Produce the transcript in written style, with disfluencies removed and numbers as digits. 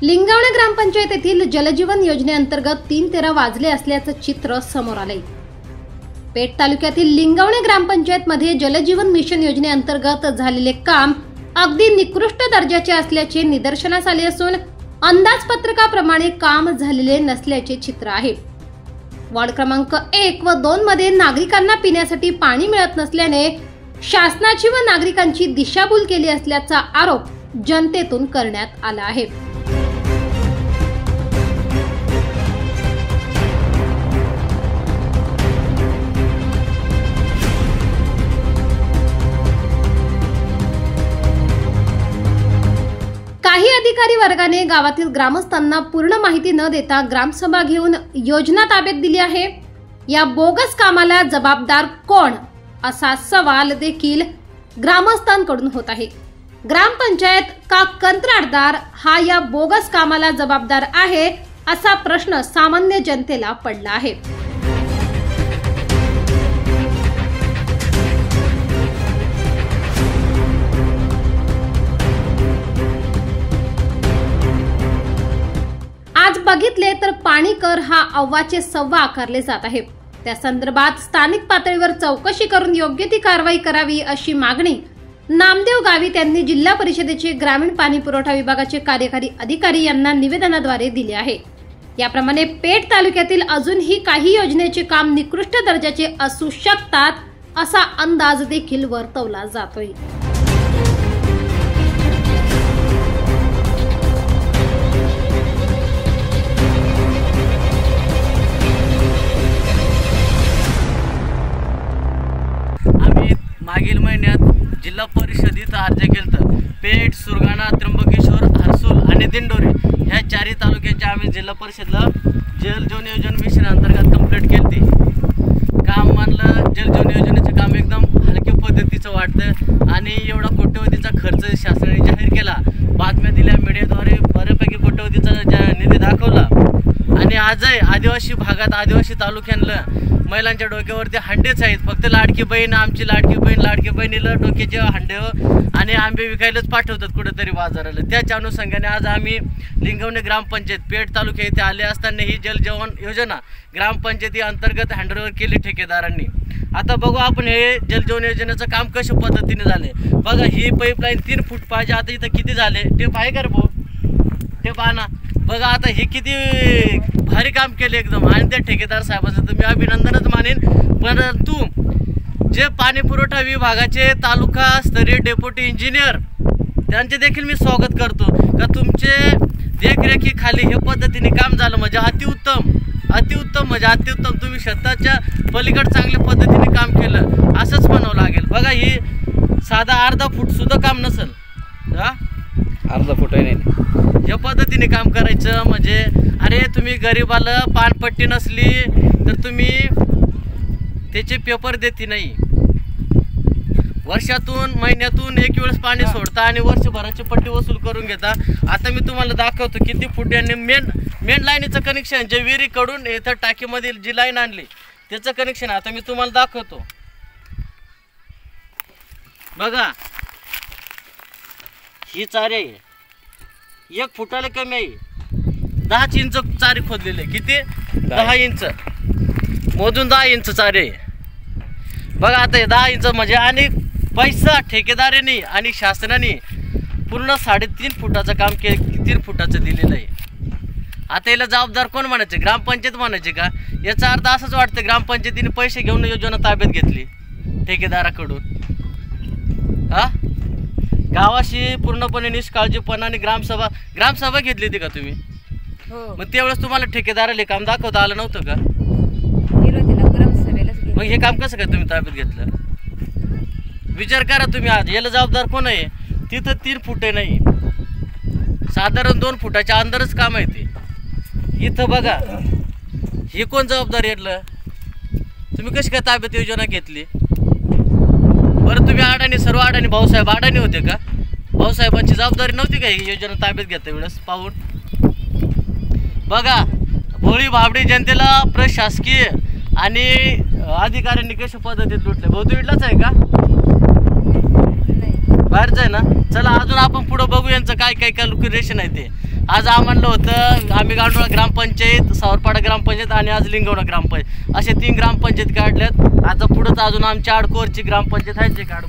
लिंगावणे ग्रामपंचायतीतील जलजीवन योजनेअंतर्गत 3-13 वाजले असल्याचं चित्र समोर आलंय। पेठ तालुक्यातील लिंगावणे ग्रामपंचायतमध्ये जलजीवन मिशन योजनेअंतर्गत झालेले काम अगदी निकृष्ट दर्जाचे असल्याचे निदर्शनास आले असून अंदाजपत्रकाप्रमाणे काम झालेले नसल्याचे चित्र आहे। वार्ड क्रमांक 1 व 2 मध्ये नागरिकांना पिण्यासाठी पाणी मिळत नसल्याने शासनाची व नागरिकांची दिशाभूल केली असल्याचा आरोप जनतेतून करण्यात आला आहे। काही अधिकारी वर्गाने गावातील ग्रामस्थांना पूर्ण माहिती न देता ग्रामसभा घेऊन योजना ताब्यात दिली आहे। या बोगस कामाला जबाबदार कोण असा सवाल देखील ग्रामस्थांकडून होत आहे। ग्रामपंचायत का कंत्राटदार हा या बोगस कामाला जबाबदार आहे असा प्रश्न सामान्य जनतेला पडला आहे। आज बघितले तर पाणी कर हा अव्वाचे सव्वा आकारले जात आहे। त्या संदर्भात स्थानिक पातळीवर चौकशी करून योग्य ती कारवाई करावी अशी मागणी नामदेव गावित यांनी जिल्हा परिषदेचे ग्रामीण पाणी पुरवठा विभागाचे कार्यकारी अधिकारी यांना निवेदनाद्वारे दिली आहे। याप्रमाणे पेठ तालुक्यातील अजूनही काही योजनेचे काम निकृष्ट दर्जाचे असू शकतात असा अंदाज देखील वर्तवला जातोय। मागील महिन्यात जिल्हा परिषदेत अर्ज केलता। पेठ, सुरगाणा, त्र्यंबकेश्वर, हर्सूल आणि दिंडोरी ह्या चारही तालुक्यांच्या आम्ही जिल्हा परिषदला जलजीवन योजना मिशन अंतर्गत कंप्लीट केली। काम मानलं जलजीवन योजनेचे काम एकदम हलक्या पद्धतीचं वाटतं आणि एवढा कोट्यवधीचा खर्च शासनाने जाहीर केला। बातम्या दिल्या, मीडियाद्वारे बऱ्यापैकी कोट्यवधीचा निधी दाखवला आणि आजही आदिवासी भागात आदिवासी तालुक्यांना महिलांच्या डोक्यावरती हंडेच आहेत। फक्त लाडकी बहीण, आमची लाडकी बहीण, लाडकी बहिणीला डोक्याचे हंडे आणि आंबे विकायलाच पाठवतात कुठेतरी बाजाराला। त्याच्या अनुषंगाने आज आम्ही लिंगावणे ग्रामपंचायत पेठ तालुक्या येथे आले असताना ही जलजीवन योजना ग्रामपंचायती अंतर्गत हँडओव्हर केली ठेकेदारांनी। आता बघू आपण हे जलजीवन योजनेचं काम कशा पद्धतीने झाले। बघा ही पाईपलाईन 3 फूट पाहिजे, आता इथं किती झाले ते पाहिजे का रे भाऊ, ते पहा ना। बघा आता हे किती भारी काम केले एकदम आणि त्या ठेकेदार साहेबांचं तर मी अभिनंदनच मानेन। परंतु जे पाणी पुरवठा विभागाचे तालुका स्तरीय डेप्युटी इंजिनियर त्यांचे देखील मी स्वागत करतो का तुमचे देखरेखीखाली हे पद्धतीने काम झालं म्हणजे अतिउत्तम म्हणजे अतिउत्तम। तुम्ही स्वतःच्या पलीकडे चांगल्या पद्धतीने काम केलं असंच म्हणावं लागेल। बघा ही साधा अर्धा फूट सुद्धा काम नसेल, अर्धा फूट नाही या पद्धतीने काम करायचं म्हणजे अरे तुम्ही गरीबाला पानपट्टी नसली तर तुम्ही त्याचे पेपर देते नाही। वर्षातून महिन्यातून एक वेळेस पाणी सोडता आणि वर्षभराची पट्टी वसूल करून घेता। आता मी तुम्हाला दाखवतो किती फूट यांनी मेन लाईनीचं कनेक्शन जे विहिरीकडून इथं टाकीमधील जी लाईन आणली त्याचं कनेक्शन आता मी तुम्हाला दाखवतो। बघा ही चारी आहे, 1 फुटाला कमी आहे। 10 इंच चारी खोदलेले, किती 10 इंच मोजून 10 इंच चारी आहे। बघा आता 10 इंच म्हणजे आणि पैसा ठेकेदारांनी आणि शासनाने पूर्ण 3.5 फुटाचं काम 3 फुटाचं दिलेलं आहे। आता याला जबाबदार कोण म्हणायचे, ग्रामपंचायत म्हणायचे का? याचा अर्थ असंच वाटतं ग्रामपंचायतीने पैसे घेऊन योजना ताब्यात घेतली ठेकेदाराकडून। गावाशी पूर्णपणे निष्काळजीपणाने ग्रामसभा घेतली होती का तुम्ही? मग त्यावेळेस तुम्हाला ठेकेदाराला काम दाखवता आलं नव्हतं का? मग हे काम कसं काय तुम्ही ताब्यात घेतलं? विचार करा तुम्ही। आज याला जबाबदार कोण आहे? तिथं 3 फूट नाही, साधारण 2 फुटाच्या अंदरच काम आहे ते। इथं बघा हे कोण जबाबदार येतलं? तुम्ही कशी काय ताब्यात योजना घेतली? बरं तुम्ही अडाणी, सर्व अडाणी, भाऊसाहेब अडाणी होते का? भाऊसाहेबांची जबाबदारी नव्हती का ही योजना ताब्यात घेता वेळेस पाहून? बघा भोळी भाबडी जनतेला प्रशासकीय आणि अधिकाऱ्यांनी कशा पद्धतीत लुटले। भाऊ तू इथलाच आहे का? बाहेरच आहे ना? चला अजून आपण पुढे बघू यांचं काय काय कॅल्क्युलेशन आहे ते। आज आम्हाला होतं आम्ही गांडोळा ग्रामपंचायत, सावरपाडा ग्रामपंचायत आणि आज लिंगवणा ग्रामपंचायत असे 3 ग्रामपंचायत काढल्यात. आता पुढं अजून आमच्या आडकोरची ग्रामपंचायत आहे, ते काढू.